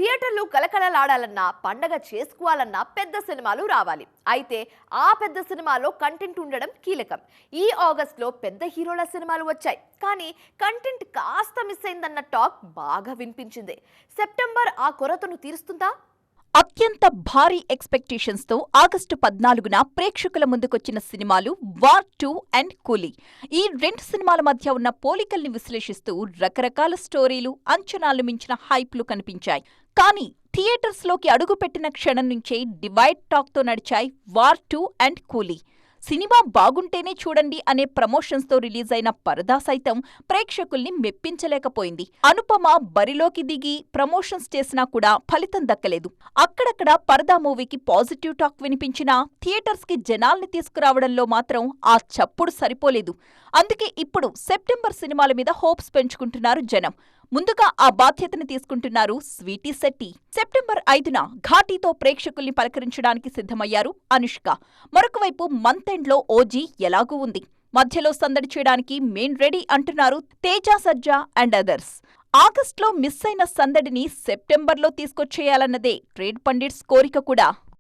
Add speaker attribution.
Speaker 1: థియేటర్లు కలకలలాడాలన్నా పండగ చేసుకోవాలన్నా పెద్ద సినిమాలు రావాలి. అయితే ఆ పెద్ద సినిమాలో కంటెంట్ ఉండడం కీలకం. ఈ ఆగస్టులో పెద్ద హీరోల సినిమాలు వచ్చాయి, కానీ కంటెంట్ కాస్త మిస్ అయిందన్న టాక్ బాగా వినిపించింది. సెప్టెంబర్ ఆ కొరతను తీరుస్తుందా?
Speaker 2: అత్యంత భారీ ఎక్స్పెక్టేషన్స్ తో ఆగస్టు 14న ప్రేక్షకుల ముందుకొచ్చిన సినిమాలు వార్ 2 అండ్ కూలీ. ఈ రెండు సినిమాల మధ్య ఉన్న పోలికల్ని విశ్లేషిస్తూ రకరకాల స్టోరీలు, అంచనాలు మించిన హైప్లు కనిపించాయి. కానీ థియేటర్స్ లోకి అడుగుపెట్టిన క్షణం నుంచే డివైడ్ టాక్ తో నడిచాయి వార్ 2 అండ్ కూలీ. సినిమా బాగుంటేనే చూడండి అనే ప్రమోషన్స్ తో రిలీజ్ అయిన పరదా సైతం ప్రేక్షకుల్ని మెప్పించలేకపోయింది. అనుపమ బరిలోకి దిగి ప్రమోషన్స్ చేసినా కూడా ఫలితం దక్కలేదు. అక్కడక్కడ పరదా మూవీకి పాజిటివ్ టాక్ వినిపించినా థియేటర్స్ కి జనాల్ని తీసుకురావడంలో మాత్రం ఆ చప్పుడు సరిపోలేదు. అందుకే ఇప్పుడు సెప్టెంబర్ సినిమాల మీద హోప్స్ పెంచుకుంటున్నారు జనం. ముందుగా ఆ బాధ్యతని తీసుకుంటున్నారు స్వీటీ శెట్టి. సెప్టెంబర్ 5న ఘాటీతో ప్రేక్షకుల్ని పలకరించడానికి సిద్ధమయ్యారు అనుష్క. మరొకవైపు మంత్ ఎండ్ లో ఓజీ ఎలాగూ ఉంది. మధ్యలో సందడి చేయడానికి మేం రెడీ అంటున్నారు తేజ సజ్జా అండ్ అదర్స్. ఆగస్టులో మిస్ అయిన సందడిని సెప్టెంబర్లో తీసుకొచ్చేయాలన్నదే ట్రేడ్ పండిట్స్ కోరిక కూడా.